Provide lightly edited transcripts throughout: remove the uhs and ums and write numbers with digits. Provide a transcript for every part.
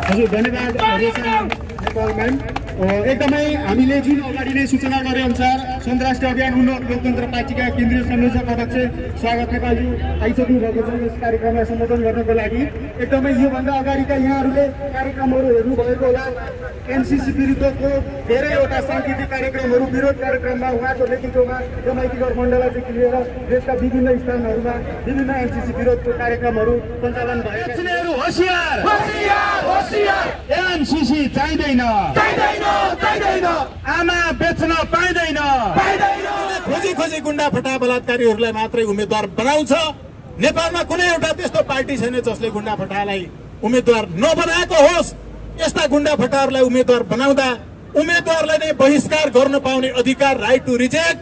हजुर धन्यवाद रेशा नेपालम्यान। एकदमै हामीले जुन अगाडि नै सूचना गरे अनुसार संयुक्त राष्ट्र अभियान उन्नत लोकतन्त्र पार्टीका केन्द्रीय संयोजक अध्यक्ष स्वागत नेपालजी आइसक्नु भएको छ यस कार्यक्रमलाई सम्बोधन गर्नको लागि। एकदमै योभन्दा अगाडिका यहाँहरूले कार्यक्रमहरू हेर्नुभएको होला। एमसीसी विरुद्धको धेरैवटा सांस्कृतिक कार्यक्रमहरू विरोध कार्यक्रममा उहाँको नेतृत्वमा रमाइतीगढ मण्डलदेखि लिएर देशका विभिन्न स्थानहरूमा विभिन्न एमसीसी विरोधको कार्यक्रमहरू सञ्चालन भएका एमसीसी चाहिँदैन, आमा बेच्न पाइँदैन। खोजी खोजी गुण्डा फटा बलात्कारीहरूलाई मात्रै उम्मेद्वार बनाउँछ। नेपालमा कुनै एउटा त्यस्तो पार्टी छैन जसले गुण्डा फटालाई उम्मेद्वार नबनाएको होस्। यस्ता गुण्डा फटाहरूलाई उम्मेद्वार बनाउँदा उम्मेद्वारलाई नै बहिष्कार गर्न पाउने अधिकार, राइट टु रिजेक्ट,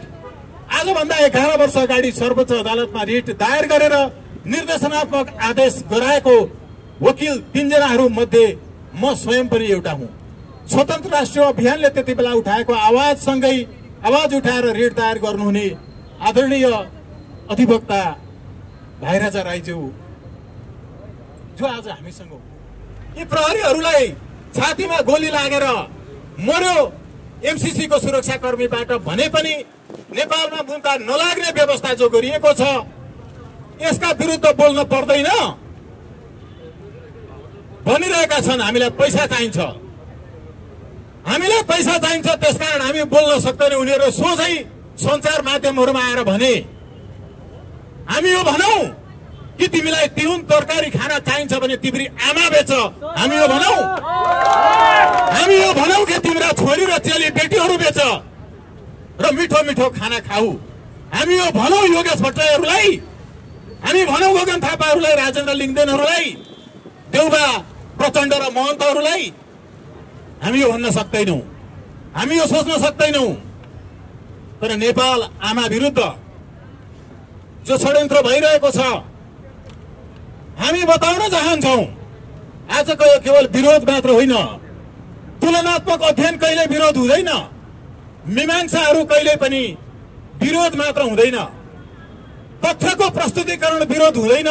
आजभन्दा 11 वर्ष अगाडि सर्वोच्च अदालतमा रिट दायर गरेर निर्देशनात्मक आदेश गराएको वकिल 3 जनाहरू मध्ये म स्वयं पनि एउटा हुँ। स्वतन्त्र राष्ट्रिय अभियानले त्यति बेला उठाएको आवाजसँगै आवाज उठाएर रिट दायर गर्नुहुने आदरणीय अधिवक्ता भाइराजा राईज्यू जो आज हामीसँग हो। यी प्रहरीहरूलाई छातीमा गोली लागेर मर्यो एमसीसी को सुरक्षाकर्मीबाट भने पनि नेपालमा मुद्दा नलाग्ने व्यवस्था जो गरिएको छ यसका विरुद्ध बोल्न पर्दैन भनिरहेका छन्। हामीलाई पैसा चाहिन्छ, हामीलाई पैसा चाहिन्छ, त्यसकारण हामी बोल्न सक्दैनौँ। उनीहरू सोझै सञ्चार माध्यमहरूमा आएर भने हामी यो भनौँ कि तिमीलाई तिहुन तरकारी खाना चाहिन्छ भने तिम्री आमा बेच, हामी यो भनौँ। हामी यो भनौँ कि तिम्रा छोरी र चेली बेटीहरू बेच र मिठो मिठो खाना खाऊ। हामी यो भनौँ योगेश भट्टराईहरूलाई, हामी भनौँ गगन थापाहरूलाई, राजेन्द्र लिङ्गदेनहरूलाई, देउबा प्रचण्ड र महन्तहरूलाई। हामी यो भन्न सक्दैनौँ, हामी यो सोच्न सक्दैनौँ। तर नेपाल आमा विरुद्ध जो षड्यन्त्र भइरहेको छ हामी बताउन चाहन्छौँ। आजको यो केवल विरोध मात्र होइन, तुलनात्मक अध्ययन कहिले विरोध हुँदैन, मीमांसाहरू कहिले पनि विरोध मात्र हुँदैन, तथ्यको प्रस्तुतिकरण विरोध हुँदैन,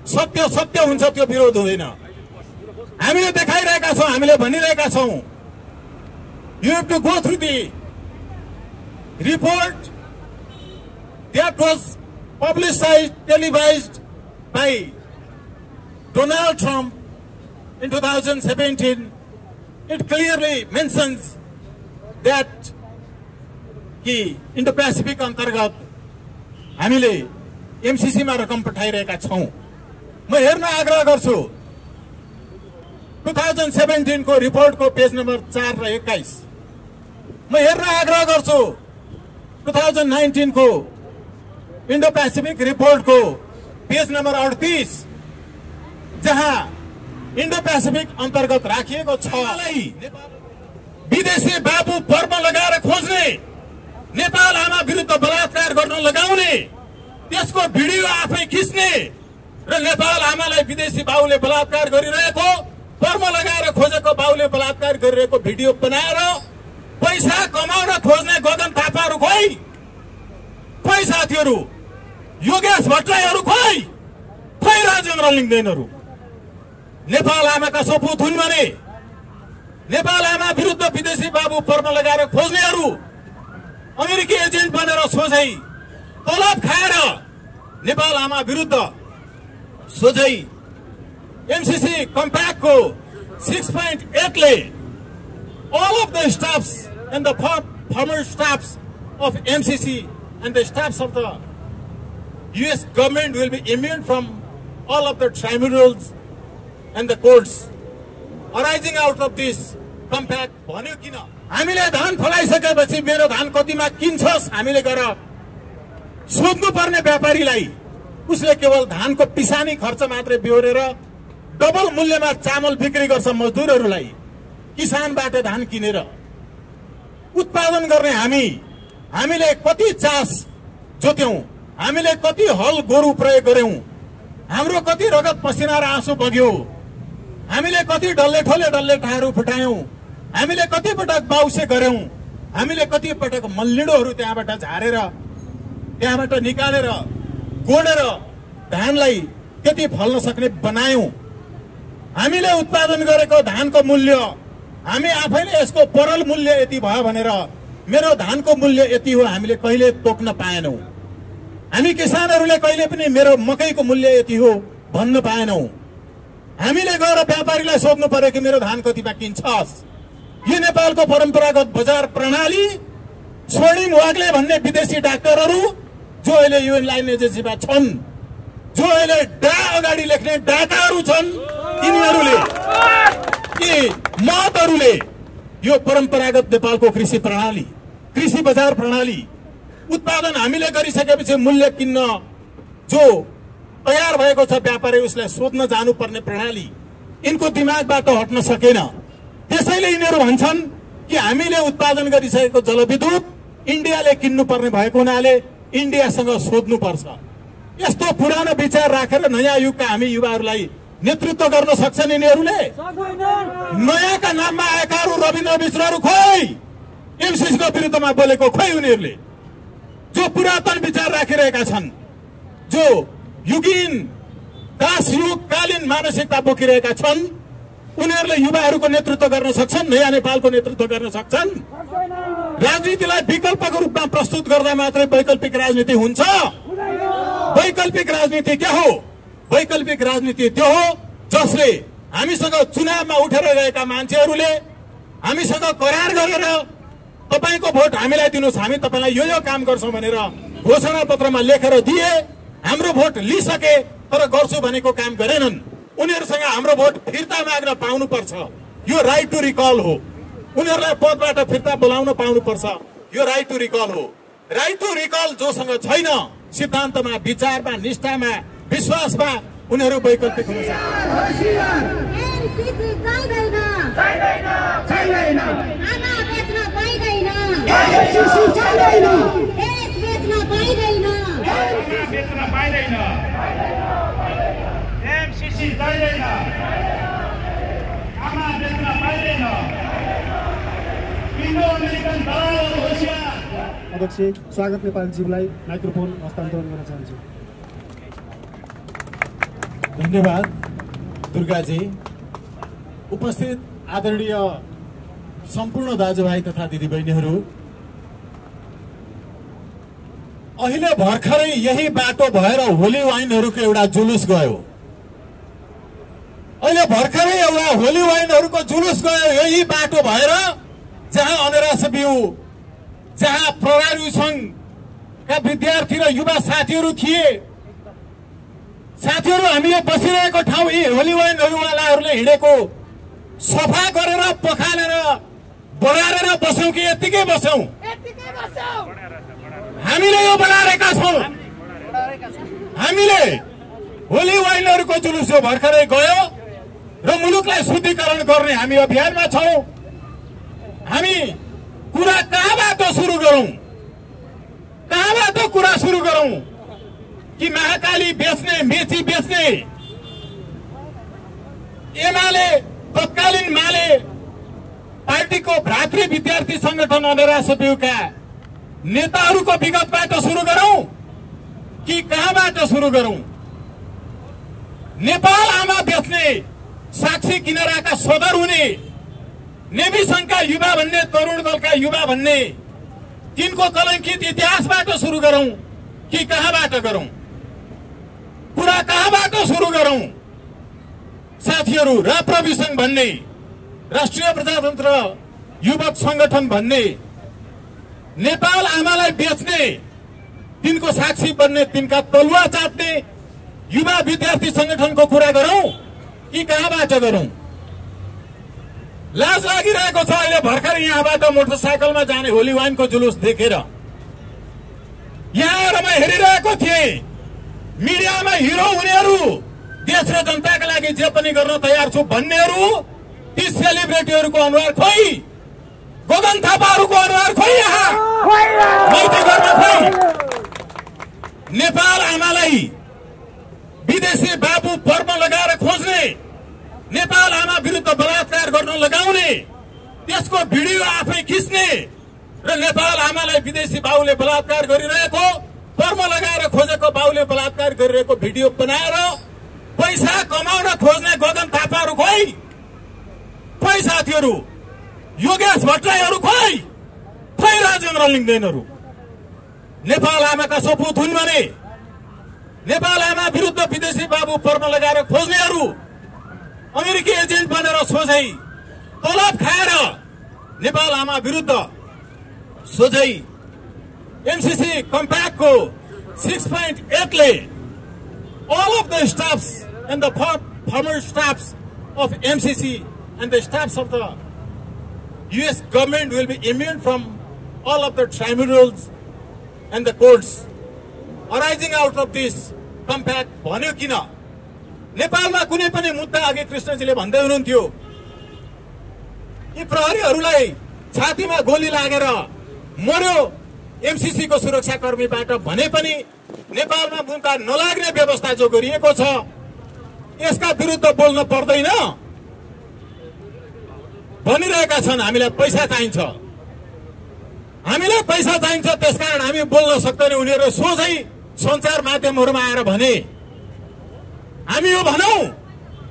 सत्य सत्य हुन्छ, त्यो विरोध हुँदैन। हामीले देखाइरहेका छौँ, हामीले भनिरहेका छौँ। You have to go through the report that was publicized, televised by Donald Trump in 2017. It clearly mentions that कि इन्डो-पेसिफिक अन्तर्गत हामीले एमसीसी मा रकम पठाइरहेका छौं। म हेर्न आग्रह गर्छु 2017 को रिपोर्ट को पेज नम्बर 4 र 21। म हेर्न आग्रह गर्छु 2019 को इन्डो-पेसिफिक रिपोर्ट को पेज नम्बर 38 जहाँ इन्डो-पेसिफिक अन्तर्गत राखिएको छ विदेशी बाबु पर्व लगाएर खोज्ने, नेपाल आमा विरुद्ध बलात्कार गर्न लगाउने, त्यसको भिडियो आफै खिच्ने र नेपाल आमालाई विदेशी बाबुले बलात्कार गरिरहेको, पर्व लगाएर खोजेको बाबुले बलात्कार गरिरहेको भिडियो बनाएर पैसा कमाउन खोज्ने गगन थापाहरू खोइ, खोइ साथीहरू, योगेश भट्टराईहरू खोइ, खोइ राजेन्द्र लिङ्गदेनहरू। नेपाल आमाका सपुत हुन् भने नेपाल आमा विरुद्ध विदेशी बाबु पर्व लगाएर खोज्नेहरू अमेरिकी एजेन्ट बनेर सोझै तलब खाएर नेपाल आमा विरुद्ध सोझै एमसीसी कम्प्याक्ट को 6.8 ले all of the staffs and the former staffs of MCC and the staffs of the US government will be immune from all of the tribunals and the courts arising out of this compact भन्यो किन? हामीले धान फलाइसकेपछि मेरो धान कतिमा किन्छस् हामीले गएर सोध्नु पर्ने व्यापारीलाई उसले केवल धानको पिसानी खर्च मात्रै बिहोरेर डबल मूल्यमा चामल बिक्री गर्छ मजदुरहरूलाई। किसानबाट धान किनेर उत्पादन गर्ने हामीले कति चास जोत्यौं, हामीले कति हल गोरु प्रयोग गर्यौं, हाम्रो कति रगत पसिना र आँसु बग्यो, हामीले कति डल्ले ठाहरू फुटायौं, हामीले कति पटक बाउसे गर्यौं, हामीले कति पटक मल्लिडोहरू त्यहाँबाट झारेर त्यहाँबाट निकालेर गोडेर धानलाई त्यति फल्न सक्ने बनायौं। हामीले उत्पादन गरेको धानको मूल्य हामी आफैले यसको परल मूल्य यति भयो भनेर मेरो धानको मूल्य यति हो हामीले कहिले तोक्न पाएनौं। हामी किसानहरूले कहिले पनि मेरो मकैको मूल्य यति हो भन्न पाएनौं। हामीले गएर व्यापारीलाई सोध्नु पर्यो कि मेरो धान कतिमा किन्छस्। यो नेपालको परम्परागत बजार प्रणाली स्वर्णिम वाग्ले भन्ने विदेशी डाक्टरहरू जो अहिले युएन लाइन एजेन्सीमा छन्, जो अहिले अगाडि लेख्ने डाटाहरू छन्, तिनीहरूले यी मतहरूले यो परम्परागत नेपालको कृषि प्रणाली, कृषि बजार प्रणाली, उत्पादन हामीले गरिसकेपछि मूल्य किन्न जो तयार भएको छ व्यापारी उसलाई सोध्न जानुपर्ने प्रणाली यिनको दिमागबाट हट्न सकेन। त्यसैले यिनीहरू भन्छन् कि हामीले उत्पादन गरिसकेको जलविद्युत इन्डियाले किन्नुपर्ने भएको हुनाले इन्डियासँग सोध्नुपर्छ। यस्तो पुरानो विचार राखेर नयाँ युगका हामी युवाहरूलाई नेतृत्व गर्न सक्छन् यिनीहरूले? नयाँका नाममा आएकाहरू रविन्द्र मिश्रहरू खोइ एमसीसीको विरुद्धमा बोलेको खोइ उनीहरूले जो पुरातन विचार राखिरहेका छन्, जो युगीन दास युगकालीन मानसिकता बोकिरहेका छन्, उनीहरूले युवाहरूको नेतृत्व गर्न सक्छन्, नयाँ नेपालको नेतृत्व गर्न सक्छन्। राजनीतिलाई विकल्पको रूपमा प्रस्तुत गर्दा मात्रै वैकल्पिक राजनीति हुन्छ। वैकल्पिक राजनीति के हो? वैकल्पिक राजनीति त्यो हो जसले हामीसँग चुनावमा उठेर गएका मान्छेहरूले हामीसँग करार गरेर तपाईको भोट हामीलाई दिनुस्, हामी तपाईलाई यो काम गर्छौं भनेर घोषणा पत्रमा लेखेर दिए, हाम्रो भोट लिइसके तर गर्छु भनेको काम गरेनन्। उनीहरूसँग हाम्रो भोट फिर्ता माग्न पाउनुपर्छ, यो राइट टु रिकल हो। उनीहरूलाई पदबाट फिर्ता बोलाउन पाउनुपर्छ, यो राइट टु रिकल हो। राइट टु रिकल जोसँग छैन, सिद्धान्तमा, विचारमा, निष्ठामा, विश्वासमा उनीहरू वैकल्पिक हुन अध्यक्ष स्वागत नेपालजीलाई माइक्रोफोन हस्तान्तरण गर्न चाहन्छु। धन्यवाद दुर्गाजी। उपस्थित आदरणीय सम्पूर्ण दाजुभाइ तथा दिदीबहिनीहरू, अहिले भर्खरै यही बाटो भएर होली वाइनहरूको एउटा जुलुस गयो। अहिले भर्खरै एउटा होली वाइनहरूको जुलुस गयो यही बाटो भएर, जहाँ अनरास बिउ, जहाँ प्रहरी संघका विद्यार्थी र युवा साथीहरू थिए। साथीहरू, हामी यो बसिरहेको ठाउँ यी होली वाइनहरूवालाहरूले हिँडेको सफा गरेर पखालेर बढारेर बसौँ कि यत्तिकै बसौँ? हामीले यो बनाएका छौँ। हामीले होली वाइनहरूको जुलुस जो भर्खरै गयो र मुलुकलाई शुद्धिकरण गर्ने हामी अभियानमा छौँ। हामी कुरा कहाँबाट सुरु गरौँ? कहाँबाट कुरा सुरु गरौँ कि महाकाली बेच्ने, मेची बेच्ने एमाले तत्कालीन माले पार्टीको भातृ विद्यार्थी संगठन अनरास बिउका नेताहरूको विगतबाट सुरु गरौँ कि कहाँबाट सुरु गरौँ? नेपाल आमा बेच्ने साक्षी किनाराका सदर हुने नेवी संघका युवा भन्ने, तरुण दलका युवा भन्ने, तिनको कलंकित इतिहासबाट सुरु गरौँ कि कहाँबाट गरौँ? कुरा कहाँबाट सुरु गरौँ? साथीहरू, राप्रवि संघ भन्ने, राष्ट्रिय प्रजातन्त्र युवक संगठन भन्ने, नेपाल आमालाई बेच्ने, तिनको साक्षी बन्ने, तिनका तलुवा चाट्ने युवा विद्यार्थी संगठनको कुरा गरौँ कि कहाँबाट गरौँ? लाज लागिरहेको छ। अहिले भर्खर यहाँबाट मोटरसाइकलमा जाने होली वाइनको जुलुस देखेर यहाँ आएर म हेरिरहेको थिएँ। मिडियामा हिरो हुनेहरू, देश र जनताका लागि जे पनि गर्न तयार छु भन्नेहरू, ती सेलिब्रेटीहरूको अनुहार खोइ, गगन थापाहरूको अनुहार खोइ, यहाँ मैत्री गर्न खोइ। नेपाल आमालाई विदेशी बाबु पर्म लगाएर खोज्ने, नेपाल आमा विरुद्ध बलात्कार गर्न लगाउने, त्यसको भिडियो आफै खिच्ने र नेपाल आमालाई विदेशी बाबुले बलात्कार गरिरहेको, पर्म लगाएर खोजेको बाबुले बलात्कार गरिरहेको भिडियो बनाएर पैसा कमाउन खोज्ने गगन थापाहरू खोइ, खोइ साथीहरू, योगेश भट्टराईहरू खोइ, खोइ राजेन्द्र लिङ्गदेनहरू। नेपाल आमाका सपुत हुन् भने नेपाल आमा विरुद्ध विदेशी बाबु पर्न लगाएर खोज्नेहरू, अमेरिकी एजेन्ट बनेर सोझै तलब खाएर नेपाल आमा विरुद्ध सोझै एमसीसी कम्प्याक्टको 6.8 ले all of the staffs and the former staffs of MCC and the staffs of the US government will be immune from all of the tribunals and the courts arising out of this compact भन्यो किन? नेपालमा कुनै पनि मुद्दा अघि कृष्णजीले भन्दै हुनुहुन्थ्यो कि प्रहरीहरूलाई छातीमा गोली लागेर मर्यो एमसीसी को सुरक्षाकर्मीबाट भने पनि नेपालमा मुद्दा नलाग्ने व्यवस्था जो गरिएको छ यसका विरुद्ध बोल्न पर्दैन भनिरहेका छन्। हामीलाई पैसा चाहिन्छ, हामीलाई पैसा चाहिन्छ, त्यसकारण हामी बोल्न सक्दैनौँ। उनीहरू सोझै सञ्चार माध्यमहरुमा आएर भने हामी यो भनौ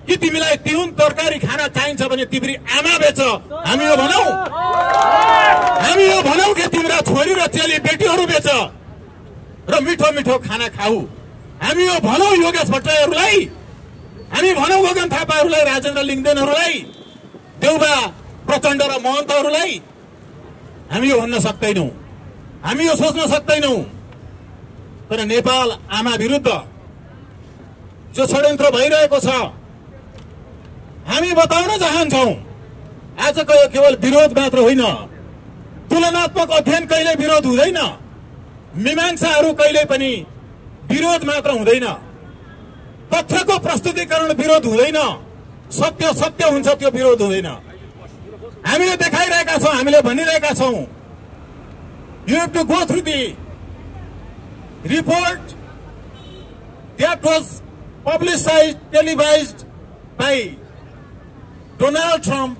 कि तिमीलाई तिहुन तरकारी खाना चाहिन्छ भने तिम्री आमा बेच, हामी यो भनौ, हामी यो भनौ कि तिम्रा छोरी र चेली बेटीहरू बेच र मिठो मिठो खाना खाऊ, हामी यो भनौ योगेश भट्टराईहरूलाई, हामी भनौ गगन थापाहरूलाई, राजेन्द्र लिङ्गदेनहरूलाई, देउबा प्रचण्ड र महन्तहरूलाई। हामी यो भन्न सक्दैनौँ, हामी यो सोच्न सक्दैनौँ। तर नेपाल आमा विरुद्ध जो षड्यन्त्र भइरहेको छ हामी बताउन चाहन्छौं। आजको यो केवल विरोध मात्र होइन, तुलनात्मक अध्ययन कहिले विरोध हुँदैन, मीमांसाहरू कहिले पनि विरोध मात्र हुँदैन, तथ्यको प्रस्तुतिकरण विरोध हुँदैन, सत्य सत्य हुन्छ, त्यो विरोध हुँदैन। हामीले देखाइरहेका छौं, हामीले भनिरहेका छौं। You have to go through the report that was publicized, televised by Donald Trump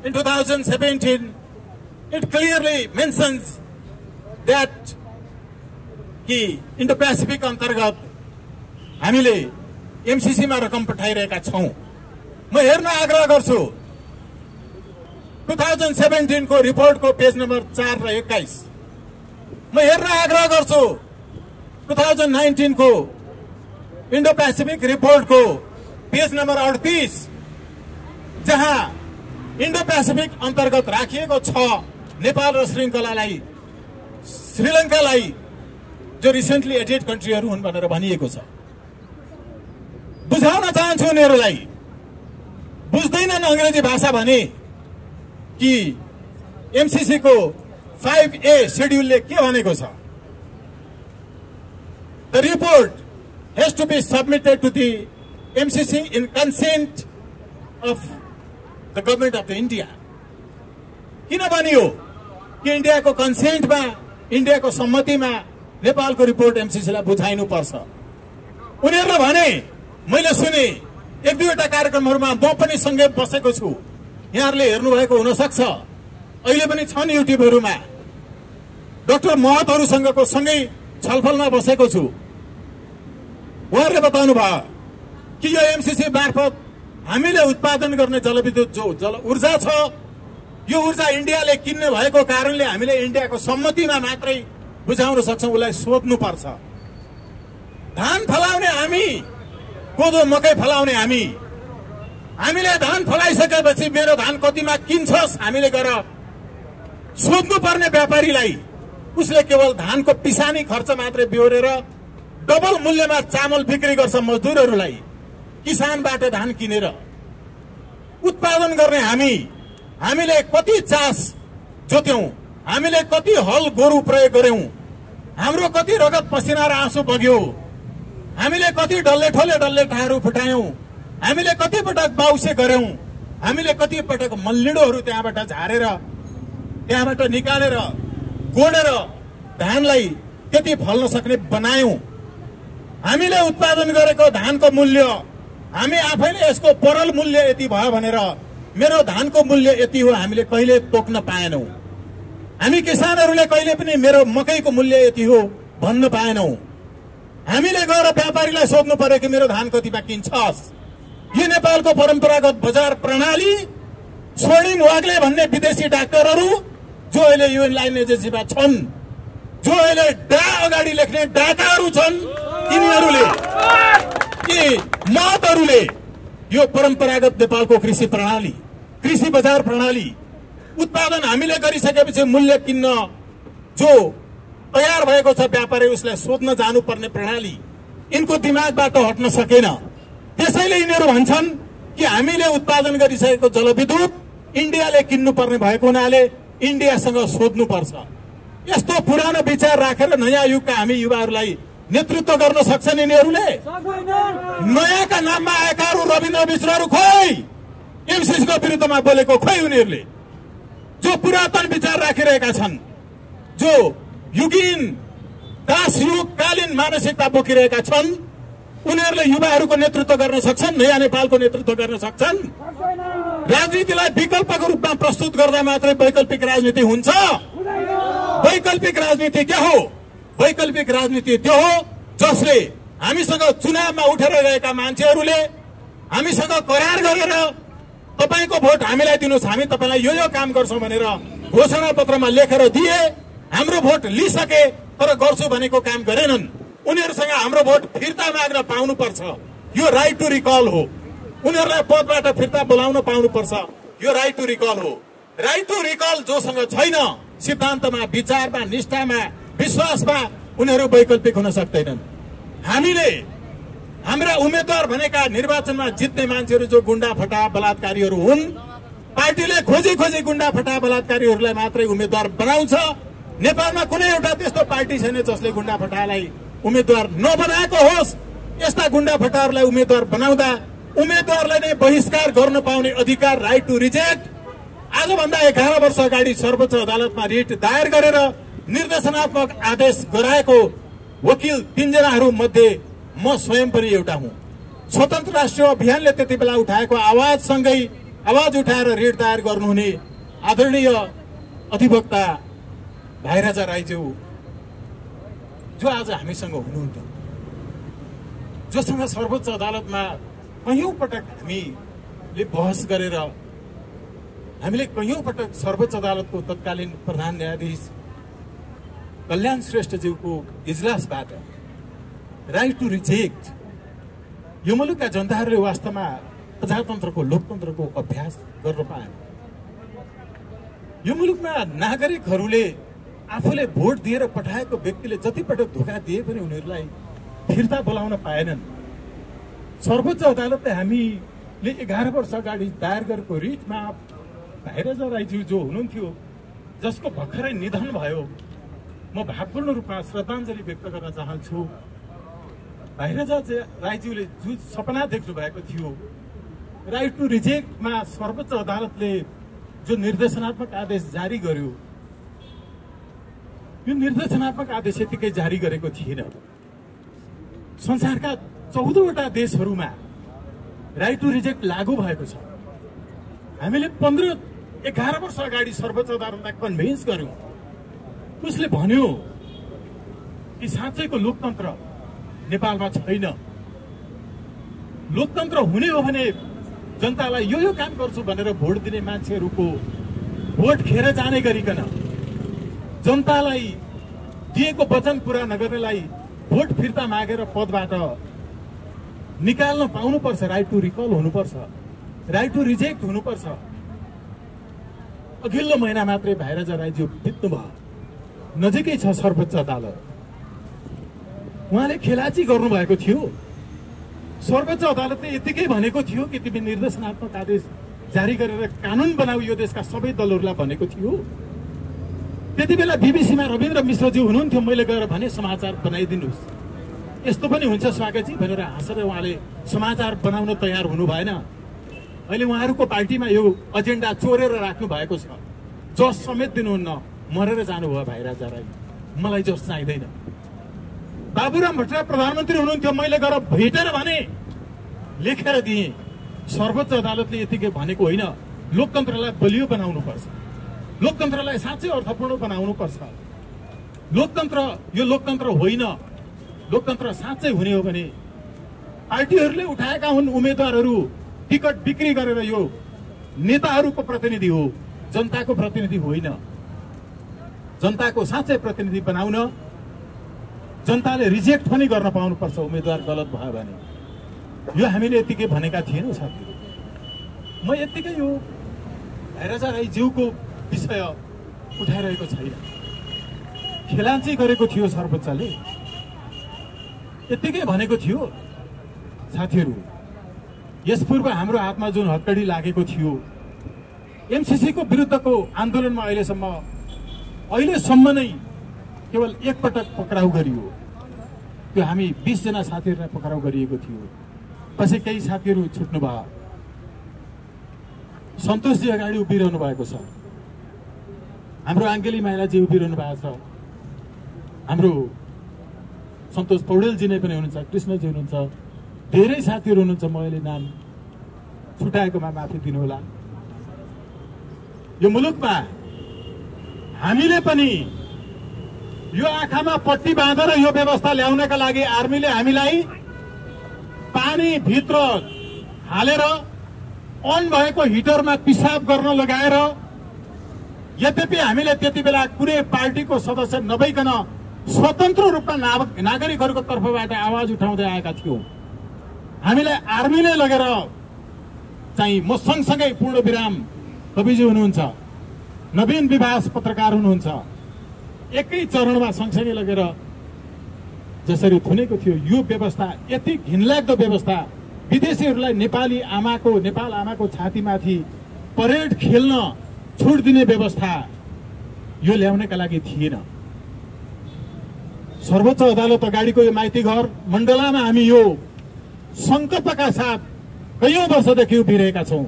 in 2017. It clearly mentions that कि Indo-Pacific अन्तर्गत हामीले एमसीसी मा रकम पठाइरहेका छौं। म हेर्न आग्रह गर्छु 2017 को रिपोर्ट को पेज नम्बर 4 र 21। म हेर्न आग्रह गर्छु 2019 को इंडो पैसिफिक रिपोर्ट को पेज नंबर 38 जहां इंडो पैसिफिक अंतर्गत राखिएको छ नेपाल र श्रृंखलालाई श्रीलंकालाई जो रिसेन्टली एडेड कन्ट्रीहरू हुन् भनेर भनिएको छ। बुझाउन चाहन्छु उनीहरूलाई, बुझ्दैनन् अंग्रेजी भाषा भने कि एमसीसी को 5A शेड्यूलले के भनेको छ। The report has to be submitted to the MCC in consent of the government of the India. किन भनियो कि इन्डियाको कन्सेन्टमा, इन्डियाको सम्मतिमा नेपालको रिपोर्ट एमसीसी लाई बुझाइनु पर्छ। उनीहरूले भने, मैले सुने एक दुईवटा कार्यक्रमहरुमा म पनि सँगै बसेको छु, यहाँहरूले हेर्नु भएको हुन सक्छ, अहिले पनि छन् युट्युबहरुमा। डाक्टर महतहरुसँगको सँगै छलफलमा बसेको छु। उहाँहरूले बताउनु भयो कि यो एमसीसी मार्फत हामीले उत्पादन गर्ने जलविद्युत जो जल ऊर्जा छ, यो ऊर्जा इन्डियाले किन्ने भएको कारणले हामीले इन्डियाको सम्मतिमा मात्रै बुझाउन सक्छौं। उसलाई सोध्नु पर्छ। धान फलाउने हामी, कोदो मकै फलाउने हामी, हामीले धान फलाइसकेपछि मेरो धान कतिमा किन्छस् हामीले गएर सोध्नु पर्ने व्यापारीलाई। उसले केवल धानको पिसानी खर्च मात्रै बिहोरेर डबल मूल्यमा चामल बिक्री गर्छ मजदुरहरूलाई, किसानबाट धान किनेर। उत्पादन गर्ने हामी, हामीले कति चास जोत्यौं, हामीले कति हल गोरु प्रयोग गर्यौं, हाम्रो कति रगत पसिना र आँसु बग्यो, हामीले कति डल्ले ठोले डल्ले ठाहरू फुटायौं, हामीले कति पटक बाउसे गर्यौं, हामीले कति पटक मल्लिडोहरू त्यहाँबाट झारेर त्यहाँबाट निकालेर गोडेर धानलाई त्यति फल्न सक्ने बनायौं। हामीले उत्पादन गरेको धानको मूल्य, हामी आफैले यसको परल मूल्य यति भयो भनेर मेरो धानको मूल्य यति हो हामीले कहिले तोक्न पाएनौं। हामी किसानहरूले कहिले पनि मेरो मकैको मूल्य यति हो भन्न पाएनौं। हामीले गएर व्यापारीलाई सोध्नु पर्यो कि मेरो धान कतिमा किन्छस्। यो नेपालको परम्परागत बजार प्रणाली स्वर्णिम वाग्ले भन्ने विदेशी डाक्टरहरू जो अहिले युएन लाइन एजेन्सीमा छन्, जो अहिले अगाडि लेख्ने डाटाहरू छन्, यिनीहरूले यी महतहरूले यो परम्परागत नेपालको कृषि प्रणाली, कृषि बजार प्रणाली, उत्पादन हामीले गरिसकेपछि मूल्य किन्न जो तयार भएको छ व्यापारी उसलाई सोध्न जानुपर्ने प्रणाली यिनको दिमागबाट हट्न सकेन। त्यसैले यिनीहरू भन्छन् कि हामीले उत्पादन गरिसकेको जलविद्युत इन्डियाले किन्नुपर्ने भएको हुनाले इन्डियासँग सोध्नुपर्छ। यस्तो पुरानो विचार राखेर नयाँ युगका हामी युवाहरूलाई नेतृत्व गर्न सक्छन् यिनीहरूले? नयाँका नाममा आएकाहरू रविन्द्र मिश्रहरू खोइ एमसीसीको विरुद्धमा बोलेको खोइ उनीहरूले जो पुरातन विचार राखिरहेका छन्, जो युगीन दास युगकालीन मानसिकता बोकिरहेका छन्, उनीहरूले युवाहरूको नेतृत्व गर्न सक्छन्, नयाँ नेपालको नेतृत्व गर्न सक्छन्। राजनीतिलाई विकल्पको रूपमा प्रस्तुत गर्दा मात्रै वैकल्पिक राजनीति हुन्छ। वैकल्पिक राजनीति के हो? वैकल्पिक राजनीति त्यो हो जसले हामीसँग चुनावमा उठेर गएका मान्छेहरूले हामीसँग करार गरेर तपाईको भोट हामीलाई दिनुहोस्, हामी तपाईलाई यो काम गर्छौं भनेर घोषणा पत्रमा लेखेर दिए, हाम्रो भोट लिइसके तर गर्छु भनेको काम गरेनन्। उनीहरूसँग हाम्रो भोट फिर्ता माग्न पाउनुपर्छ, यो राइट टु रिकल हो। उनीहरूलाई पदबाट फिर्ता बोलाउन पाउनुपर्छ, यो राइट टु रिकल हो। राइट टु रिकल जोसँग छैन, सिद्धान्तमा, विचारमा, निष्ठामा, विश्वासमा, उनीहरू वैकल्पिक हुन सक्दैनन्। हामीले हाम्रा उम्मेद्वार भनेका निर्वाचनमा जित्ने मान्छेहरू जो गुण्डा फटा बलात्कारीहरू हुन्, पार्टीले खोजी खोजी गुण्डा फटा बलात्कारीहरूलाई मात्रै उम्मेद्वार बनाउँछ। नेपालमा कुनै एउटा त्यस्तो पार्टी छैन जसले गुण्डा फटालाई उम्मेद्वार नबनाएको होस्। यस्ता गुण्डा फटाहरूलाई उम्मेद्वार बनाउँदा उम्मेद्वारलाई नै बहिष्कार गर्न पाउने अधिकार, राइट टु रिजेक्ट, आजभन्दा 11 वर्ष अगाडि सर्वोच्च अदालतमा रिट दायर गरेर निर्देशनात्मक आदेश गराएको वकिल 3 जनाहरू मध्ये म स्वयं पनि एउटा हुँ। स्वतन्त्र राष्ट्रिय अभियानले त्यति बेला उठाएको आवाजसँगै आवाज उठाएर रिट दायर गर्नुहुने आदरणीय अधिवक्ता भाइराजा राईज्यू जो आज हामीसँग हुनुहुन्थ्यो, जोसँग सर्वोच्च अदालतमा कयौं पटक हामीले बहस गरेर हामीले कयौं पटक सर्वोच्च अदालतको तत्कालीन प्रधान न्यायाधीश कल्याण श्रेष्ठज्यूको इजलासबाट राइट टु रिजेक्ट, यो मुलुकका जनताहरूले वास्तवमा प्रजातन्त्रको लोकतन्त्रको अभ्यास गर्न पाए। यो मुलुकमा नागरिकहरूले आफूले भोट दिएर पठाएको व्यक्तिले जति पटक धोका दिए पनि उनीहरूलाई फिर्ता बोलाउन पाएनन्। सर्वोच्च अदालतले हामीले 11 वर्ष अगाडि दायर गरेको रिटमा भाइराजा राईज्यू जो हुनुहुन्थ्यो, जसको भर्खरै निधन भयो, म भावपूर्ण रूपमा श्रद्धाञ्जली व्यक्त गर्न चाहन्छु। भाइराजा राईज्यूले जो सपना देख्नु भएको थियो, राइट टु रिजेक्टमा सर्वोच्च अदालतले जो निर्देशनात्मक आदेश जारी गर्यो, यो निर्देशनात्मक आदेश यतिकै जारी गरेको थिएन। संसारका 14 वटा देशहरूमा राइट टु रिजेक्ट लागू भएको छ। हामीले 11 वर्ष अगाडि सर्वोच्च अदालतलाई कन्भिन्स गर्यौं। उसले भन्यो कि साँच्चैको लोकतन्त्र नेपालमा छैन। लोकतन्त्र हुने हो भने जनतालाई यो काम गर्छु भनेर भोट दिने मान्छेहरूको भोट खेर जाने गरिकन जनतालाई दिएको वचन पूरा नगर्नेलाई भोट फिर्ता मागेर पदबाट निकाल्न पाउनुपर्छ। राइट टु रिकल हुनुपर्छ, राइट टु रिजेक्ट हुनुपर्छ। अघिल्लो महिना मात्रै भाइराजा राईज्यू बित्नु भयो, नजिकै छ सर्वोच्च अदालत। उहाँले खेलाची गर्नुभएको थियो। सर्वोच्च अदालतले यतिकै भनेको थियो कि तिमी निर्देशनात्मक आदेश जारी गरेर कानून बनाऊ, यो देशका सबै दलहरूलाई भनेको थियो। त्यति बेला बीबीसीमा रविन्द्र मिश्रज्यू हुनुहुन्थ्यो। मैले गएर भने समाचार बनाइदिनुहोस्, यस्तो पनि हुन्छ स्वागतजी भनेर हाँसेर उहाँले समाचार बनाउन तयार हुनु भएन। अहिले उहाँहरूको पार्टीमा यो एजेन्डा चोरेर राख्नु भएको छ। जस समेत दिनुहुन्न, मरेर जानुभयो भाइराजा राई। मलाई जस चाहिँदैन। बाबुराम भट्टराई प्रधानमन्त्री हुनुहुन्थ्यो, मैले गएर भेटेर भने लेखेर दिएँ। सर्वोच्च अदालतले यतिकै भनेको होइन, लोकतन्त्रलाई बलियो बनाउनुपर्छ, लोकतन्त्रलाई साँच्चै अर्थपूर्ण बनाउनुपर्छ। लोकतन्त्र यो लोकतन्त्र होइन, लोकतन्त्र साँच्चै हुने हो भने पार्टीहरूले उठाएका हुन् उम्मेदवारहरू टिकट बिक्री गरेर यो नेताहरूको प्रतिनिधि हो, जनताको प्रतिनिधि होइन। जनताको साँच्चै प्रतिनिधि बनाउन जनताले रिजेक्ट पनि गर्न पाउनुपर्छ उम्मेदवार गलत भयो भने। यो हामीले यतिकै भनेका थिएनौँ साथीहरू। म यतिकै यो भैराजा राईज्यूको विषय उठाइरहेको छैन, खेलाञ्ची गरेको थियो सर्वोच्चले, यतिकै भनेको थियो साथीहरू। यस पूर्व हाम्रो हातमा जुन हत्कडी लागेको थियो एमसीसीको विरुद्धको आन्दोलनमा अहिलेसम्म नै केवल एकपटक पक्राउ गरियो। त्यो हामी 20 जना साथीहरूलाई पक्राउ गरिएको थियो। पछि केही साथीहरू छुट्नु भयो। सन्तोषजी अगाडि उभिरहनु भएको छ, हाम्रो आङ्गेली माइलाजी उभिरहनु भएको छ, हाम्रो सन्तोष पौडेलजी नै पनि हुनुहुन्छ, कृष्णजी हुनुहुन्छ, धेरै साथीहरू हुनुहुन्छ। म अहिले नाम छुटाएकोमा माफी दिनुहोला। यो मुलुकमा हामीले पनि यो आँखामा पट्टी बाँधेर यो व्यवस्था ल्याउनका लागि आर्मीले हामीलाई पानी भित्र हालेर अन भएको हिटरमा पिसाब गर्न लगाएर, यद्यपि हामीले त्यति बेला कुनै पार्टीको सदस्य नभइकन स्वतन्त्र रूपमा नागरिकहरूको तर्फबाट आवाज उठाउँदै आएका थियौं। हामीलाई आर्मीले लगेर चाहिँ म सँगसँगै पूर्णविराम कविजी हुनुहुन्छ, नवीन विभास पत्रकार हुनुहुन्छ, एकै चरणमा सँगसँगै लगेर जसरी थुनेको थियो यो व्यवस्था, यति घिनलाग्दो व्यवस्था, विदेशीहरूलाई नेपाल आमाको छातीमाथि परेड खेल्न छुट दिने व्यवस्था यो ल्याउनका लागि थिएन। सर्वोच्च अदालत अगाडिको यो माइती घर मण्डलामा हामी यो संकल्पका साथ कयौं वर्षदेखि उभिरहेका छौं।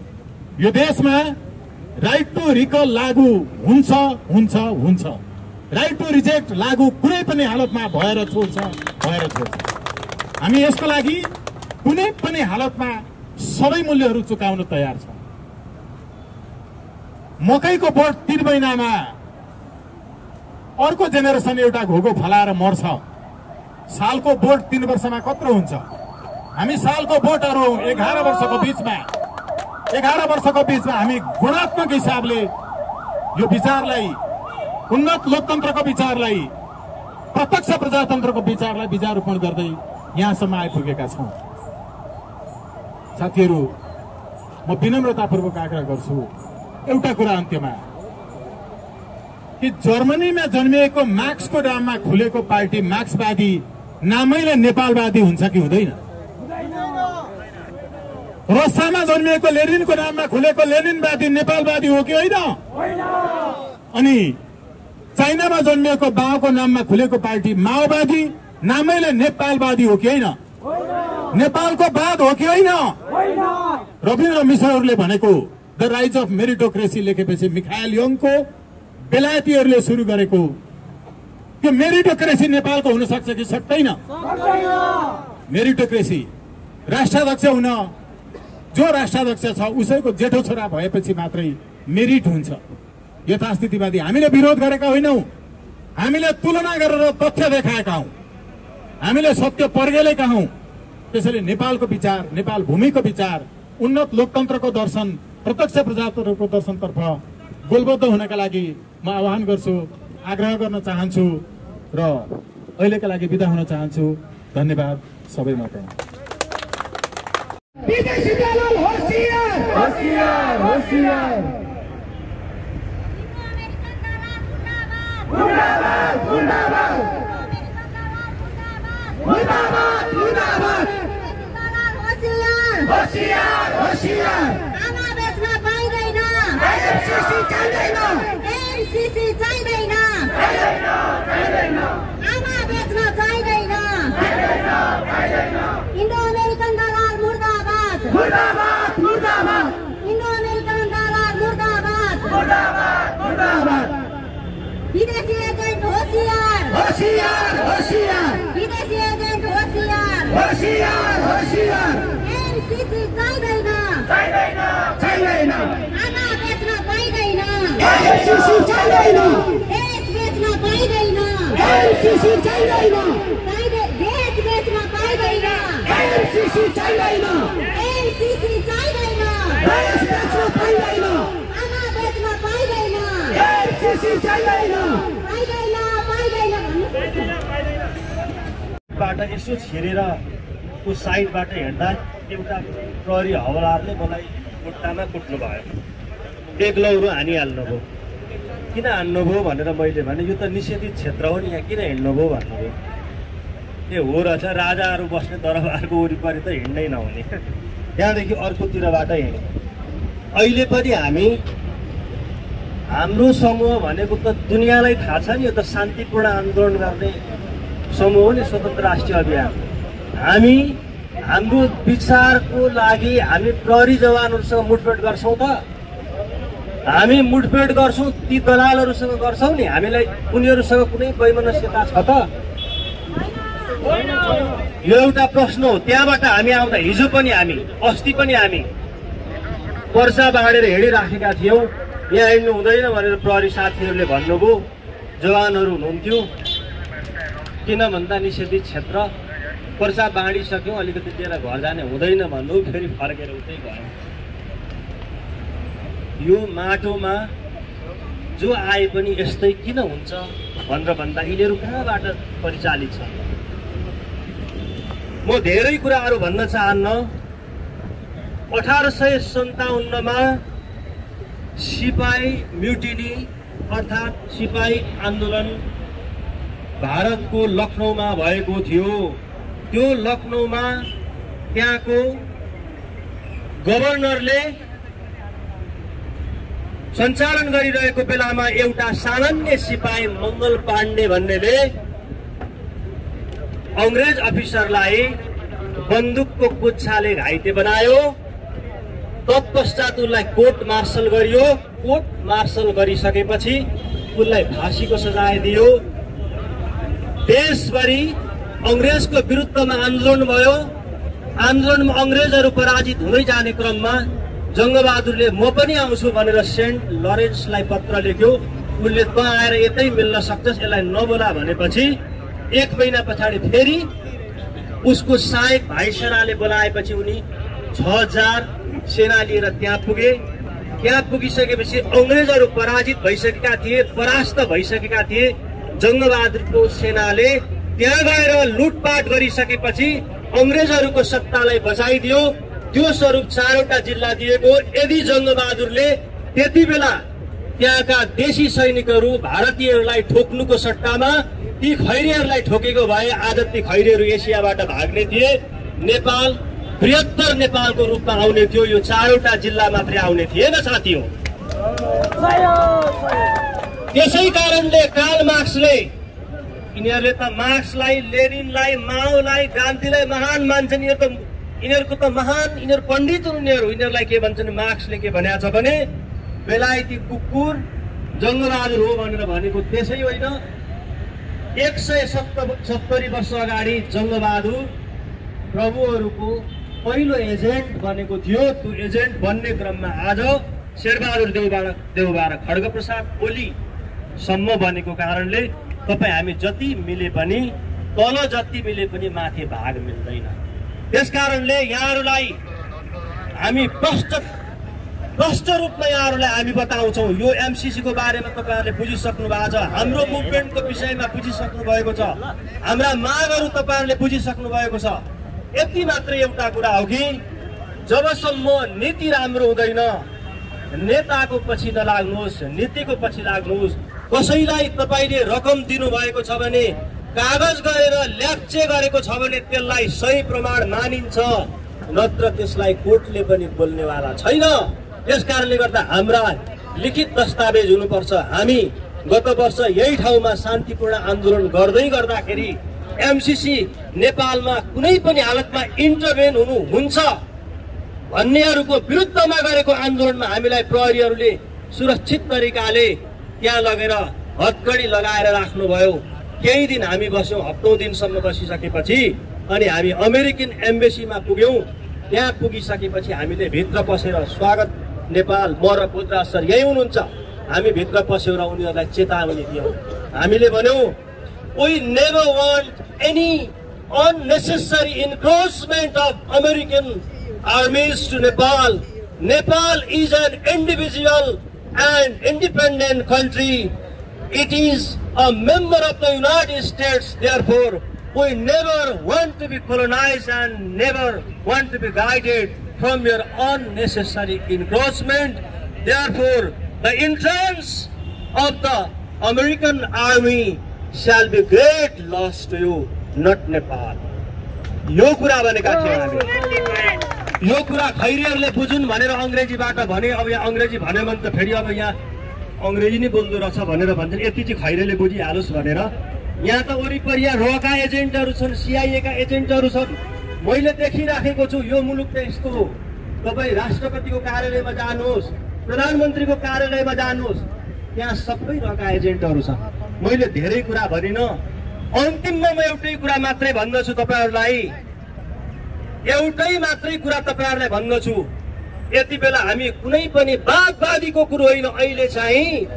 यो देशमा राइट टु रिकल लागू हुन्छ हुन्छ हुन्छ, राइट टु रिजेक्ट लागू कुनै पनि हालतमा भएर छोड्छ। हामी यसको लागि कुनै पनि हालतमा सबै मूल्यहरू चुकाउन तयार छ। मकैको बोट 3 महिनामा अर्को जेनेरेसन एउटा घोगो फलाएर मर्छ। सालको बोट 3 वर्षमा कत्रो हुन्छ? हामी सालको बोटहरू 11 वर्षको बीचमा हामी गुणात्मक हिसाबले यो विचारलाई, उन्नत लोकतन्त्रको विचारलाई, प्रत्यक्ष प्रजातन्त्रको विचारलाई विचारोपण गर्दै यहाँसम्म आइपुगेका छौं। साथीहरू, म विनम्रतापूर्वक आग्रह गर्छु एउटा कुरा अन्त्यमा कि जर्मनीमा जन्मिएको मार्क्सको नाममा खुलेको पार्टी मार्क्सवादी नामैले नेपालवादी हुन्छ कि हुँदैन? रसियामा जन्मिएको लेनिनको नाममा खुलेको लेनिनवादी नेपालवादी हो कि होइन? अनि चाइनामा जन्मिएको माओको नाममा खुलेको पार्टी माओवादी नामैले नेपालवादी हो कि होइन? नेपालको वाद हो कि होइन? रविन्द्र मिश्रहरूले भनेको द राइज अफ मेरिटोक्रेसी लेखेपछि मिखायल योङको बेलायतीहरूले सुरु गरेको त्यो मेरिटोक्रेसी नेपालको हुन सक्छ कि सक्दैन? मेरिटोक्रेसी राष्ट्राध्यक्ष हुन जो राष्ट्राध्यक्ष छ उसैको जेठो छोरा भएपछि मात्रै मेरिट हुन्छ। यथास्थितिवादी हामीले विरोध गरेका होइनौं, हामीले तुलना गरेर तथ्य देखाएका हौं, हामीले सत्य पर्गेलेका हौं। त्यसैले नेपालको विचार, नेपाल भूमिको विचार, उन्नत लोकतन्त्रको दर्शन, प्रत्यक्ष प्रजातन्त्रको दर्शनतर्फ गोलबद्ध हुनका लागि म आह्वान गर्छु, आग्रह गर्न चाहन्छु र अहिलेका लागि बिदा हुन चाहन्छु। धन्यवाद सबैमाका। विदेशी दलाल होशियार होशियार होशियार, मुर्दाबाद मुर्दाबाद मुर्दाबाद मुर्दाबाद, होशियार होशियार, आमा बेच्न पाइदैन, एमसीसी चाहिँदैन, एमसीसी चाहिँदैन, आमा बेच्न चाहिँदैन, इन्डो अमेरिकन दलाल मुर्दाबाद मुर्दाबाद मुर्दाबाद, इन्डो अमेरिकन दलाल मुर्दाबाद मुर्दाबाद मुर्दाबाद, विदेशी एजेन्ट होशियार होशियार होशियार, विदेशी एजेन्ट होशियार होशियार होशियार, एमसीसी चाहिँदैन, चाहिँदैन, आमा बेच्न पाइँदैन, एमसीसी चाहिँदैन, देश बेच्न पाइँदैन, एमसीसी चाहिँदैन, देश एमसीसी चाहिँदैन एमसीसी चाहिँदैन देश बेच्न पाइँदैन आमा बेच्न पाइँदैन एमसीसी चाहिँदैन बाट यसो छिरेर त्यो साइडबाट हेर्दा एउटा प्रहरी हवलदारले मलाई खुट्टामा कुट्नु भयो, बेग्लौरो हानिहाल्नुभयो। किन हान्नुभयो भनेर मैले भने यो त निषेधित क्षेत्र हो नि, यहाँ किन हिँड्नुभयो भन्नुभयो। ए हो रहेछ, राजाहरू बस्ने दरबारको वरिपरि त हिँड्नै नहुने, त्यहाँदेखि अर्कोतिरबाट हिँड्यो। अहिले पनि हाम्रो समूह भनेको त दुनियाँलाई थाहा छ नि, यो त शान्तिपूर्ण आन्दोलन गर्ने समूह हो नि, स्वतन्त्र राष्ट्रिय अभियान। हाम्रो विचारको लागि हामी प्रहरी जवानहरूसँग मुठभेड गर्छौँ त? हामी मुठभेड गर्छौँ ती दलालहरूसँग गर्छौँ नि, हामीलाई उनीहरूसँग कुनै वैमनस्यता छ त? यो एउटा प्रश्न हो। त्यहाँबाट हामी आउँदा हिजो पनि अस्ति पनि हामी पर्चा बाँडेर हिँडिराखेका थियौँ। यहाँ हिँड्नु हुँदैन भनेर प्रहरी साथीहरूले भन्नुभयो, जवानहरू हुनुहुन्थ्यो। किन भन्दा निषेधित क्षेत्र, पर्चा बाँडिसक्यौँ, अलिकति लिएर घर जाने हुँदैन भन्नु, फेरि फर्केर उतै गयौँ। यो माटोमा जो आए पनि यस्तै किन हुन्छ भनेर भन्दा यिनीहरू कहाँबाट परिचालित छ? म धेरै कुराहरू भन्न चाहन्न। 1857 मा सिपाही म्युटिनी अर्थात् सिपाही आन्दोलन भारतको लखनऊमा भएको थियो। त्यो लखनऊमा त्यहाँको गभर्नरले सञ्चालन गरिरहेको बेलामा एउटा सामान्य सिपाही मङ्गल पाण्डे भन्नेले अंग्रेज अफिसरलाई बन्दुकको गुच्छाले घाइते बनायो। तत्पश्चात उसलाई कोर्ट मार्शल गरियो। कोर्ट मार्शल गरिसकेपछि उसलाई फाँसीको सजाय दियो। देशभरि अंग्रेजको विरुद्धमा आन्दोलन भयो। आन्दोलनमा अंग्रेजहरू पराजित हुँदै जाने क्रममा जङ्गबहादुरले म पनि आउँछु भनेर सेन्ट लरेन्सलाई पत्र लेख्यो। उसले त आएर यतै मिल्न सक्छस्, यसलाई नबोला भनेपछि 1 महिना पछाडि फेरि उसको सहायक भाइसराले बोलाएपछि उनी 6000 सेना लिएर त्यहाँ पुगे। त्यहाँ पुगिसकेपछि अंग्रेजहरू पराजित भइसकेका थिए, परास्त भइसकेका थिए। जङ्गबहादुरको सेनाले त्यहाँ गएर लुटपाट गरिसकेपछि अंग्रेजहरूको सत्तालाई बचाइदियो। त्यो स्वरूप 4वटा जिल्ला दिएको। यदि जङ्गबहादुरले त्यति बेला त्यहाँका देशी सैनिकहरू भारतीयहरूलाई ठोक्नुको सट्टामा ती खैरीहरूलाई ठोकेको भए आज ती खैरीहरू एसियाबाट भाग्ने थिए, नेपाल बृहत्तर नेपालको रूपमा आउने थियो। यो 4वटा जिल्ला मात्रै आउने थिएन साथीहो। त्यसै कारणले कार्ल मार्क्सले, यिनीहरूले त मार्क्सलाई, लेनिनलाई, माओलाई, गान्धीलाई महान मान्छन्। यिनीहरूको त महान, यिनीहरू पण्डित हुन्। यिनीहरूलाई के भन्छन्? मार्क्सले के भनेको छ भने बेलायती कुकुर जङ्गबहादुर हो भनेर भनेको त्यसै होइन। 170 वर्ष अगाडि जङ्गबहादुर प्रभुहरूको पहिलो एजेन्ट बनेको थियो। त्यो एजेन्ट बन्ने क्रममा आज शेरबहादुर देउबा र खड्गप्रसाद ओलीसम्म बनेको कारणले तपाईँ हामी जति मिले पनि, तल जति मिले पनि माथि भाग मिल्दैन। त्यसकारणले यहाँहरूलाई हामी प्रष्ट रूपमा यहाँहरूलाई हामी बताउँछौँ। यो एमसीसी को बारेमा तपाईँहरूले बुझिसक्नु भएको छ, हाम्रो मुभमेन्टको विषयमा बुझिसक्नु भएको छ, हाम्रा मागहरू तपाईँहरूले बुझिसक्नु भएको छ। यति मात्र एउटा कुरा हो कि जबसम्म नीति राम्रो हुँदैन, नेताको पछि नलाग्नुहोस्, नीतिको पछि लाग्नुहोस्। कसैलाई तपाईँले रकम दिनुभएको छ भने, कागज गरेर ल्याप्चे गरेको छ भने त्यसलाई सही प्रमाण मानिन्छ, नत्र त्यसलाई कोर्टले पनि बोल्नेवाला छैन। त्यसकारणले गर्दा हाम्रा लिखित दस्तावेज हुनुपर्छ। हामी गत वर्ष यही ठाउँमा शान्तिपूर्ण आन्दोलन गर्दाखेरि एमसीसी नेपालमा कुनै पनि हालतमा इन्टरभेन हुन्छ भन्नेहरूको विरुद्धमा गरेको आन्दोलनमा हामीलाई प्रहरीहरूले सुरक्षित तरिकाले त्यहाँ लगेर हतकडी लगाएर राख्नुभयो। केही दिन हामी बस्यौँ, हप्तौं दिनसम्म बसिसकेपछि अनि हामी अमेरिकन एम्बेसीमा पुग्यौँ। त्यहाँ पुगिसकेपछि हामीले भित्र पसेर स्वागत, नेपाल म र पुत्रा सर यही हुनुहुन्छ, हामी भित्र पस्यौँ र उनीहरूलाई चेतावनी दियौँ। हामीले भन्यौँ, we never want any unnecessary encroachment of American armies to Nepal. Nepal is an individual and independent country. It is a member of the United States. Therefore, we never want to be colonized and never want to be guided from your unnecessary encroachment. Therefore, the entrance of the American army shall be great loss to you, not Nepal. यो कुरा भनेका थियौँ हामी। यो कुरा खैरीहरूले बुझुन् भनेर अङ्ग्रेजीबाट भने, अब यहाँ अङ्ग्रेजी भन्यो भने त फेरि अब यहाँ अङ्ग्रेजी नै बोल्दो रहेछ भनेर भन्छन्। यति चाहिँ खैरेले बुझिहालोस् भनेर। यहाँ त वरिपरि यहाँ रका एजेन्टहरू छन्, CIA का एजेन्टहरू छन्। मैले देखिराखेको छु यो मुलुक त यस्तो हो। तपाईँ राष्ट्रपतिको कार्यालयमा जानुहोस्, प्रधानमन्त्रीको कार्यालयमा जानुहोस्, त्यहाँ सबै रका एजेन्टहरू छ। मैले धेरै कुरा भनिनँ। अन्तिममा म एउटै कुरा मात्रै भन्दछु तपाईहरुलाई, एउटै मात्रै कुरा तपाईहरुलाई भन्दछु। यति बेला हामी कुनै पनि वादवादीको कुरो होइन, अहिले चाहिँ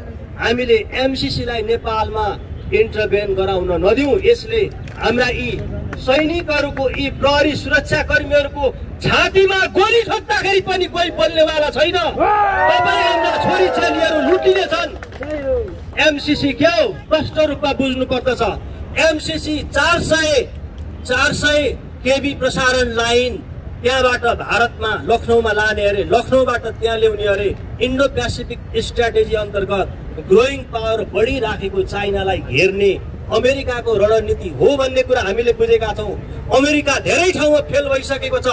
हामीले MCC लाई नेपालमा इन्टरभेन गराउन नदिउँ। यसले हाम्रा यी सैनिकहरूको, यी प्रहरी सुरक्षा कर्मीहरूको छातीमा गोली ठोक्दाखेरि पनि कोही बोल्नेवाला छैन। तपाईँ हाम्रा छोरी चेलीहरू लुटिनेछन्। MCC के हो स्पष्ट रूपमा बुझ्नु पर्दछ। MCC 400 केबी प्रसारण लाइन त्यहाँबाट भारतमा लखनऊमा लाने अरे, लखनऊबाट त्यहाँ ल्याउने अरे। इन्डो पेसिफिक स्ट्राटेजी अन्तर्गत ग्रोइङ पावर बढिराखेको चाइनालाई घेर्ने अमेरिकाको रणनीति हो भन्ने कुरा हामीले बुझेका छौँ। अमेरिका धेरै ठाउँमा फेल भइसकेको छ।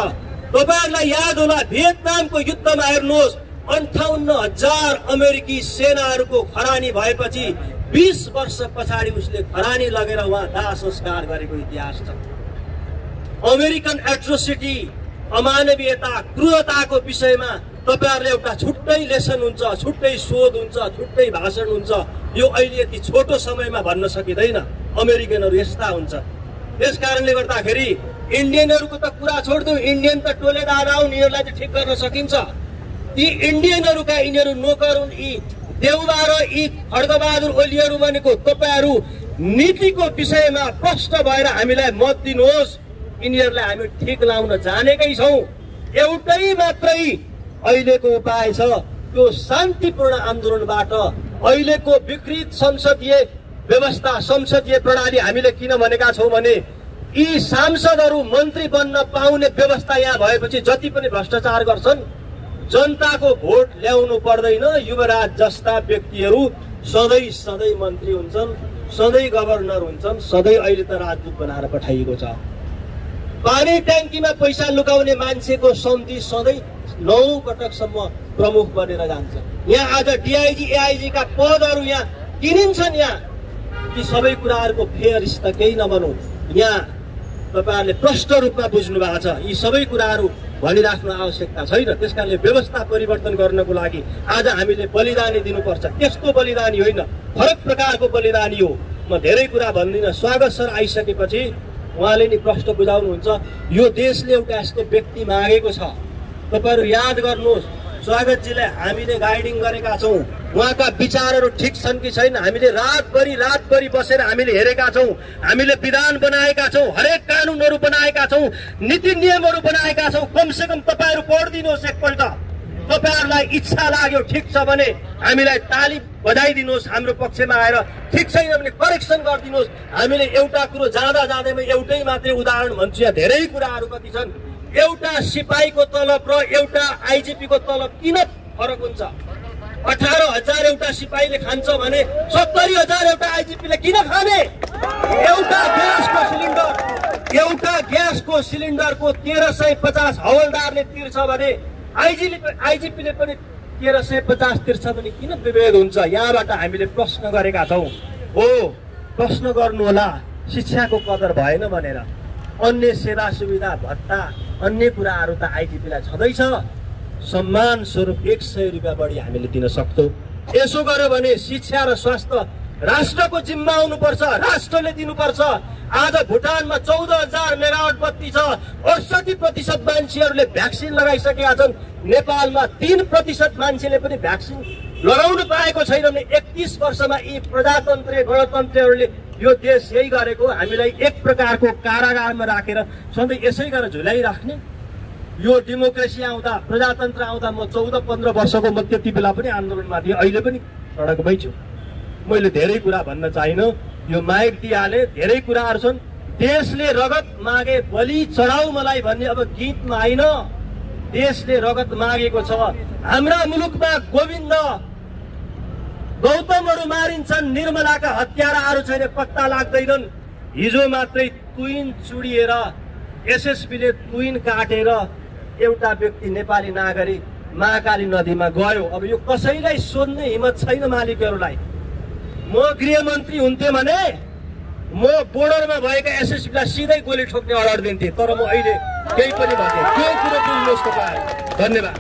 तपाईहरुलाई याद होला भियतनामको युद्धमा हेर्नुहोस्, 58,000 अमेरिकी सेनाहरूको खरानी भएपछि 20 वर्ष पछाडि उसले खरानी लगेर उहाँ दाह संस्कार गरेको इतिहास छ। अमेरिकन एट्रोसिटी, अमानवीयता, क्रूरताको विषयमा तपाईहरुले एउटा छुट्टै लेसन हुन्छ, छुट्टै शोध हुन्छ, छुट्टै भाषण हुन्छ। यो अहिले यति छोटो समयमा भन्न सकिँदैन। अमेरिकनहरू यस्ता हुन्छ। त्यसकारणले गर्दाखेरि इन्डियनहरूको त कुरा छोड्दिउँ, इन्डियन त टोलेदार आउन्, यिनीहरूलाई चाहिँ ठिक गर्न सकिन्छ। ती इन्डियनहरूका यिनीहरू नोकर हुन्। यी देउबा र यी खड्गबहादुर ओलीहरू भनेको तपाईहरु नीतिको विषयमा प्रष्ट भएर हामीलाई मत दिनुहोस्। यिनीहरूलाई हामी ठिक लाउन जानेकै छौँ। एउटै मात्रै अहिलेको उपाय छ, त्यो शान्तिपूर्ण आन्दोलनबाट अहिलेको विकृत संसदीय व्यवस्था, संसदीय प्रणाली हामीले किन भनेका छौँ भने यी सांसदहरू मन्त्री बन्न पाउने व्यवस्था यहाँ भएपछि जति पनि भ्रष्टाचार गर्छन्, जनताको भोट ल्याउनु पर्दैन। युवराज जस्ता व्यक्तिहरू सधैँ सधैँ मन्त्री हुन्छन्, सधैँ गभर्नर हुन्छन्, सधैँ अहिले त राजदूत बनाएर पठाइएको छ। पानी ट्याङ्कीमा पैसा लुकाउने मान्छेको सन्धि सधैँ 9 पटकसम्म प्रमुख बनेर जान्छ। यहाँ आज DIG AIG का पदहरू यहाँ किनिन्छन्। यहाँ ती सबै कुराहरूको फेयरिस त केही नबनौ। यहाँ तपाईहरुले प्रष्ट रूपमा बुझ्नु भएको छ। यी सबै कुराहरू भनिराख्नु आवश्यकता छैन। त्यसकारणले व्यवस्था परिवर्तन गर्नको लागि आज हामीले बलिदानी दिनुपर्छ। त्यस्तो बलिदानी होइन, फरक प्रकारको बलिदानी हो। म धेरै कुरा भन्दिनँ। स्वागत सर आइसकेपछि उहाँले नि प्रश्न बुझाउनुहुन्छ। यो देशले एउटा यस्तो व्यक्ति मागेको छ। तपाईहरु याद गर्नुहोस्, स्वागतजीलाई हामीले गाइडिङ गरेका छौँ। उहाँका विचारहरू ठिक छन् कि छैन हामीले रातभरि बसेर हामीले हेरेका छौँ। हामीले विधान बनाएका छौँ, हरेक कानुनहरू बनाएका छौँ, नीति नियमहरू बनाएका छौँ। कमसेकम तपाईहरु पढिदिनुहोस् एकपल्ट। तपाईहरुलाई इच्छा लाग्यो ठिक छ भने हामीलाई ताली बजाइदिनुहोस् हाम्रो पक्षमा आएर, ठिक छैन भने करेक्सन गरिदिनुहोस्। हामीले एउटा कुरो जाँदैमा एउटै मात्रै उदाहरण भन्छु। यहाँ धेरै कुराहरू कति छन्। एउटा सिपाहीको तलब र एउटा IGP को तलब किन फरक हुन्छ? 18,000 एउटा सिपाहीले खान्छ भने 70,000 एउटा IGP ले किन खाने? एउटा ग्यासको सिलिन्डरको 1350 हवलदारले तिर्छ भने IGP ले पनि 1350 तिर्छ भने किन विभेद हुन्छ? यहाँबाट हामीले प्रश्न गरेका छौँ। हो, प्रश्न गर्नु होला शिक्षाको कदर भएन भनेर। अन्य सेवा सुविधा भत्ता अन्य कुराहरू त IGP लाई छँदैछ। सम्मान स्वरूप 100 रुपियाँ बढी हामीले दिन सक्छौँ। यसो गर्यो भने शिक्षा र स्वास्थ्य राष्ट्रको जिम्मा आउनुपर्छ, राष्ट्रले दिनुपर्छ। आज भुटानमा 14,000 मेगावाट बत्ती छ, 68% मान्छेहरूले भ्याक्सिन लगाइसकेका छन्। नेपालमा 3% मान्छेले पनि भ्याक्सिन लगाउन पाएको छैन भने 31 वर्षमा यी प्रजातन्त्रीय गणतन्त्रहरूले यो देश यही गरेको हामीलाई एक प्रकारको कारागारमा राखेर सधैँ यसै गरेर झुलाइराख्ने। यो डेमोक्रेसी आउँदा प्रजातन्त्र आउँदा म 14-15 वर्षको म त्यति बेला पनि आन्दोलनमा थिएँ, अहिले पनि सडकमै छु। मैले धेरै कुरा भन्न चाहिनँ, यो माइक दिइहाले, धेरै कुराहरू छन्। देशले रगत मागे बलि चढाऊ मलाई भन्ने अब गीतमा होइन, देशले रगत मागेको छ। हाम्रा मुलुकमा गोविन्द गौतमहरू मारिन्छन्, निर्मलाका हत्याराहरू छैन, पत्ता लाग्दैनन्। हिजो मात्रै तुइन चुडिएर एसएसबीले तुइन काटेर एउटा व्यक्ति नेपाली नागरिक महाकाली नदीमा गयो। अब यो कसैलाई सोध्ने हिम्मत छैन मालिकहरूलाई। म गृहमन्त्री हुन्थे भने म बोर्डरमा भएका एसएसबीलाई सिधै गोली ठोक्ने अर्डर दिन्थे, तर म अहिले केही पनि भन्दिनँ। त्यो कुरो बुझ्नुहोस् तपाईँ। धन्यवाद।